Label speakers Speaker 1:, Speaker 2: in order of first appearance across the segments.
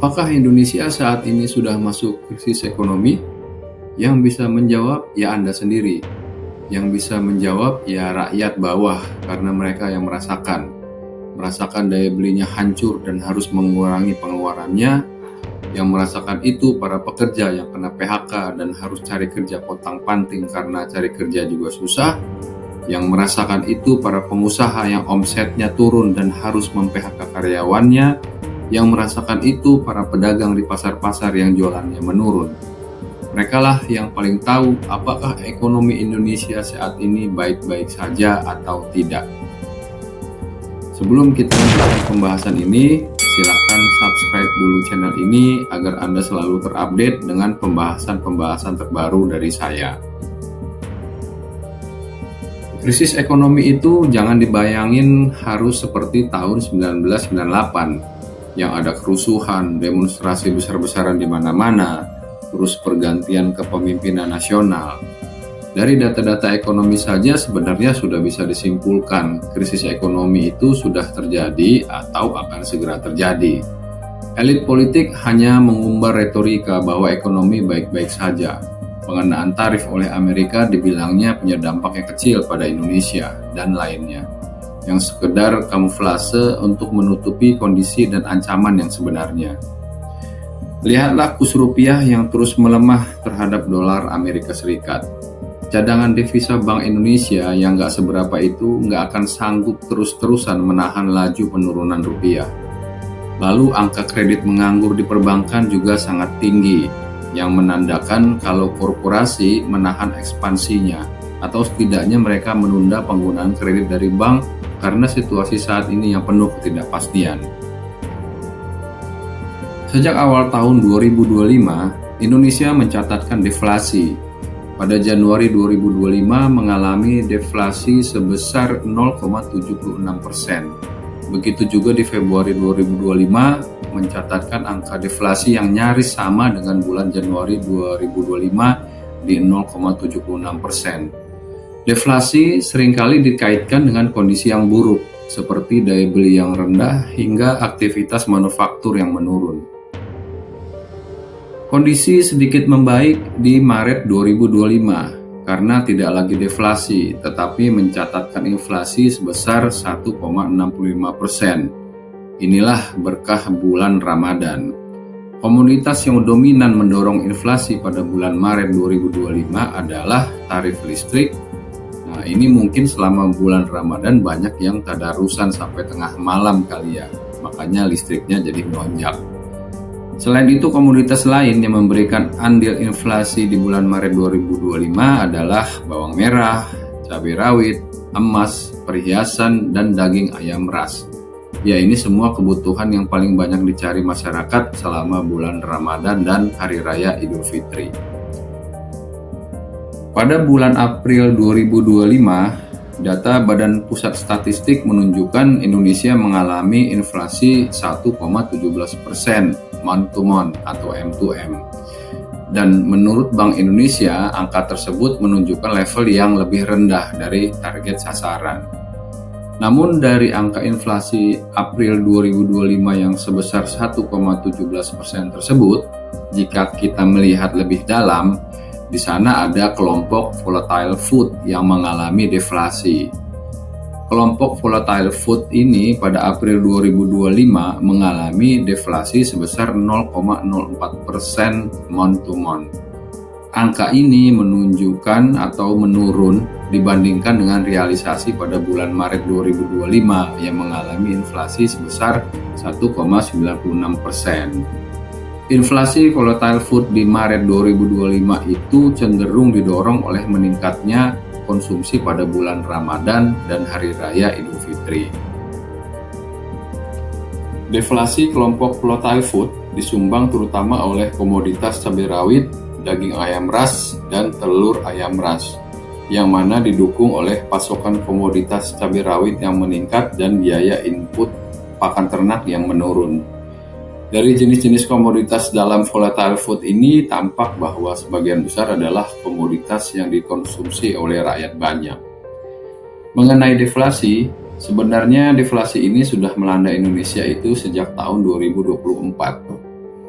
Speaker 1: Apakah Indonesia saat ini sudah masuk krisis ekonomi? Yang bisa menjawab ya Anda sendiri. Yang bisa menjawab ya rakyat bawah, karena mereka yang merasakan daya belinya hancur dan harus mengurangi pengeluarannya. Yang merasakan itu para pekerja yang kena PHK dan harus cari kerja pontang-panting karena cari kerja juga susah. Yang merasakan itu para pengusaha yang omsetnya turun dan harus mem-PHK karyawannya. Yang merasakan itu para pedagang di pasar-pasar yang jualannya menurun. Merekalah yang paling tahu apakah ekonomi Indonesia saat ini baik-baik saja atau tidak. Sebelum kita mulai pembahasan ini, silakan subscribe dulu channel ini agar Anda selalu terupdate dengan pembahasan-pembahasan terbaru dari saya. Krisis ekonomi itu jangan dibayangin harus seperti tahun 1998 yang ada kerusuhan, demonstrasi besar-besaran di mana-mana, terus pergantian kepemimpinan nasional. Dari data-data ekonomi saja sebenarnya sudah bisa disimpulkan krisis ekonomi itu sudah terjadi atau akan segera terjadi. Elit politik hanya mengumbar retorika bahwa ekonomi baik-baik saja. Pengenaan tarif oleh Amerika dibilangnya punya dampak yang kecil pada Indonesia dan lainnya, yang sekedar kamuflase untuk menutupi kondisi dan ancaman yang sebenarnya. Lihatlah kurs rupiah yang terus melemah terhadap dolar Amerika Serikat. Cadangan devisa Bank Indonesia yang nggak seberapa itu nggak akan sanggup terus-terusan menahan laju penurunan rupiah. Lalu angka kredit menganggur di perbankan juga sangat tinggi, yang menandakan kalau korporasi menahan ekspansinya, atau setidaknya mereka menunda penggunaan kredit dari bank karena situasi saat ini yang penuh ketidakpastian. Sejak awal tahun 2025, Indonesia mencatatkan deflasi. Pada Januari 2025 mengalami deflasi sebesar 0,76%. Begitu juga di Februari 2025 mencatatkan angka deflasi yang nyaris sama dengan bulan Januari 2025 di 0,76%. Deflasi seringkali dikaitkan dengan kondisi yang buruk, seperti daya beli yang rendah hingga aktivitas manufaktur yang menurun. Kondisi sedikit membaik di Maret 2025 karena tidak lagi deflasi, tetapi mencatatkan inflasi sebesar 1,65%. Inilah berkah bulan Ramadan. Komoditas yang dominan mendorong inflasi pada bulan Maret 2025 adalah tarif listrik. Nah, ini mungkin selama bulan Ramadan banyak yang tadarusan sampai tengah malam kali ya, makanya listriknya jadi melonjak. Selain itu, komoditas lain yang memberikan andil inflasi di bulan Maret 2025 adalah bawang merah, cabai rawit, emas, perhiasan, dan daging ayam ras. Ya, ini semua kebutuhan yang paling banyak dicari masyarakat selama bulan Ramadan dan Hari Raya Idul Fitri. Pada bulan April 2025, data Badan Pusat Statistik menunjukkan Indonesia mengalami inflasi 1,17% month to month atau M2M. Dan menurut Bank Indonesia, angka tersebut menunjukkan level yang lebih rendah dari target sasaran. Namun dari angka inflasi April 2025 yang sebesar 1,17% tersebut, jika kita melihat lebih dalam, di sana ada kelompok volatile food yang mengalami deflasi. Kelompok volatile food ini pada April 2025 mengalami deflasi sebesar 0,04% month to month. Angka ini menunjukkan atau menurun dibandingkan dengan realisasi pada bulan Maret 2025 yang mengalami inflasi sebesar 1,96%. Inflasi volatile food di Maret 2025 itu cenderung didorong oleh meningkatnya konsumsi pada bulan Ramadan dan Hari Raya Idul Fitri. Deflasi kelompok volatile food disumbang terutama oleh komoditas cabai rawit, daging ayam ras, dan telur ayam ras, yang mana didukung oleh pasokan komoditas cabai rawit yang meningkat dan biaya input pakan ternak yang menurun. Dari jenis-jenis komoditas dalam volatile food ini tampak bahwa sebagian besar adalah komoditas yang dikonsumsi oleh rakyat banyak. Mengenai deflasi, sebenarnya deflasi ini sudah melanda Indonesia itu sejak tahun 2024.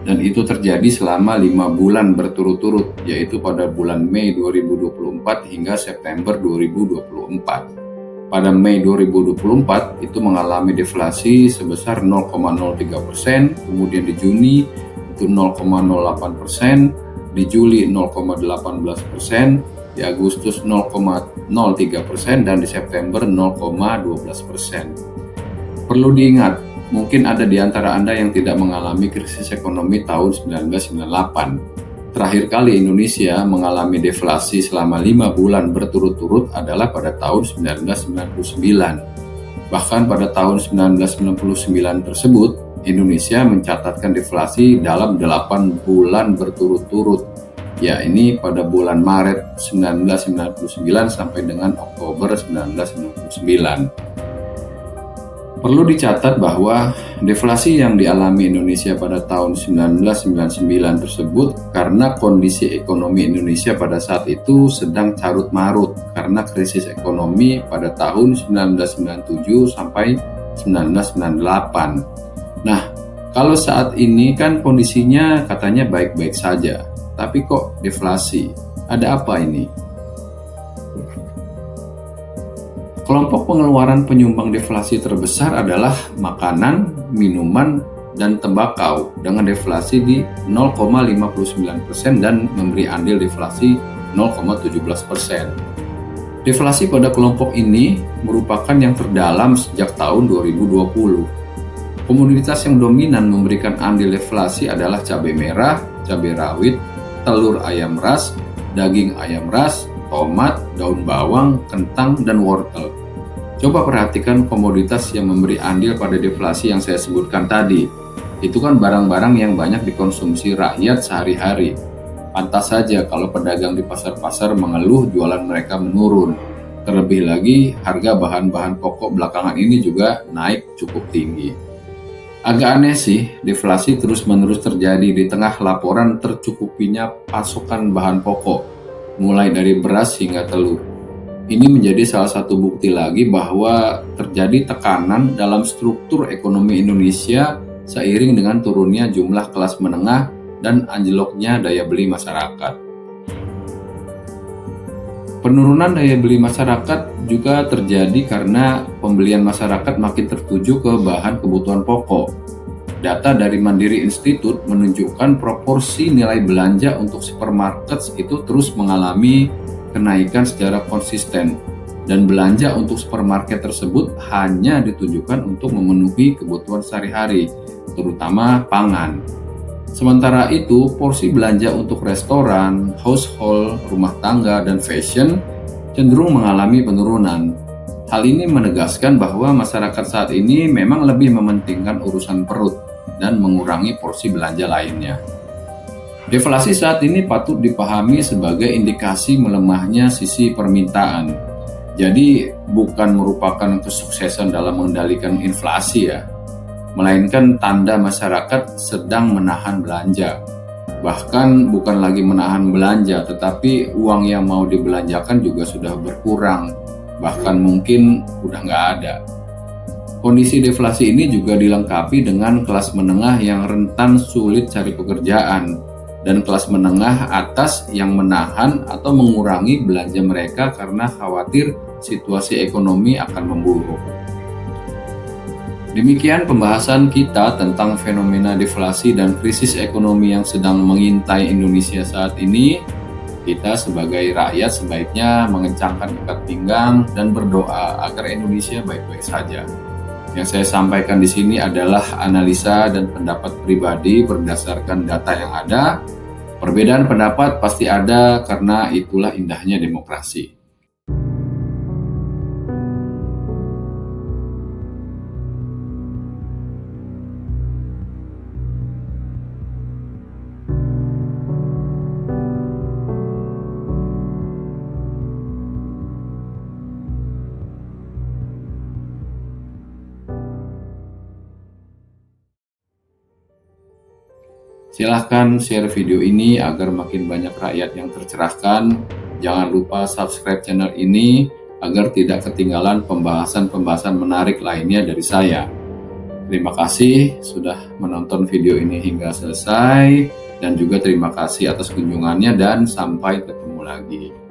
Speaker 1: dan itu terjadi selama 5 bulan berturut-turut, yaitu pada bulan Mei 2024 hingga September 2024. Pada Mei 2024 itu mengalami deflasi sebesar 0,03%, kemudian di Juni itu 0,08%, di Juli 0,18%, di Agustus 0,03%, dan di September 0,12%. Perlu diingat, mungkin ada di antara Anda yang tidak mengalami krisis ekonomi tahun 1998. Terakhir kali Indonesia mengalami deflasi selama 5 bulan berturut-turut adalah pada tahun 1999. Bahkan pada tahun 1999 tersebut, Indonesia mencatatkan deflasi dalam 8 bulan berturut-turut, yakni pada bulan Maret 1999 sampai dengan Oktober 1999. Perlu dicatat bahwa deflasi yang dialami Indonesia pada tahun 1999 tersebut karena kondisi ekonomi Indonesia pada saat itu sedang carut-marut karena krisis ekonomi pada tahun 1997 sampai 1998. Nah, kalau saat ini kan kondisinya katanya baik-baik saja, tapi kok deflasi? Ada apa ini? Kelompok pengeluaran penyumbang deflasi terbesar adalah makanan, minuman, dan tembakau dengan deflasi di 0,59% dan memberi andil deflasi 0,17%. Deflasi pada kelompok ini merupakan yang terdalam sejak tahun 2020. Komoditas yang dominan memberikan andil deflasi adalah cabai merah, cabai rawit, telur ayam ras, daging ayam ras, tomat, daun bawang, kentang, dan wortel. Coba perhatikan komoditas yang memberi andil pada deflasi yang saya sebutkan tadi. Itu kan barang-barang yang banyak dikonsumsi rakyat sehari-hari. Pantas saja kalau pedagang di pasar-pasar mengeluh jualan mereka menurun. Terlebih lagi, harga bahan-bahan pokok belakangan ini juga naik cukup tinggi. Agak aneh sih, deflasi terus-menerus terjadi di tengah laporan tercukupinya pasokan bahan pokok, mulai dari beras hingga telur. Ini menjadi salah satu bukti lagi bahwa terjadi tekanan dalam struktur ekonomi Indonesia seiring dengan turunnya jumlah kelas menengah dan anjloknya daya beli masyarakat. Penurunan daya beli masyarakat juga terjadi karena pembelian masyarakat makin tertuju ke bahan kebutuhan pokok. Data dari Mandiri Institute menunjukkan proporsi nilai belanja untuk supermarket itu terus mengalami kenaikan secara konsisten, dan belanja untuk supermarket tersebut hanya ditujukan untuk memenuhi kebutuhan sehari-hari, terutama pangan. Sementara itu, porsi belanja untuk restoran, household, rumah tangga, dan fashion cenderung mengalami penurunan. Hal ini menegaskan bahwa masyarakat saat ini memang lebih mementingkan urusan perut dan mengurangi porsi belanja lainnya. Deflasi saat ini patut dipahami sebagai indikasi melemahnya sisi permintaan. Jadi bukan merupakan kesuksesan dalam mengendalikan inflasi ya, melainkan tanda masyarakat sedang menahan belanja. Bahkan bukan lagi menahan belanja, tetapi uang yang mau dibelanjakan juga sudah berkurang, bahkan mungkin udah nggak ada. Kondisi deflasi ini juga dilengkapi dengan kelas menengah yang rentan sulit cari pekerjaan, dan kelas menengah atas yang menahan atau mengurangi belanja mereka karena khawatir situasi ekonomi akan memburuk. Demikian pembahasan kita tentang fenomena deflasi dan krisis ekonomi yang sedang mengintai Indonesia saat ini. Kita sebagai rakyat sebaiknya mengencangkan ikat pinggang dan berdoa agar Indonesia baik-baik saja. Yang saya sampaikan di sini adalah analisa dan pendapat pribadi berdasarkan data yang ada. Perbedaan pendapat pasti ada karena itulah indahnya demokrasi. Silahkan share video ini agar makin banyak rakyat yang tercerahkan. Jangan lupa subscribe channel ini agar tidak ketinggalan pembahasan-pembahasan menarik lainnya dari saya. Terima kasih sudah menonton video ini hingga selesai, dan juga terima kasih atas kunjungannya, dan sampai ketemu lagi.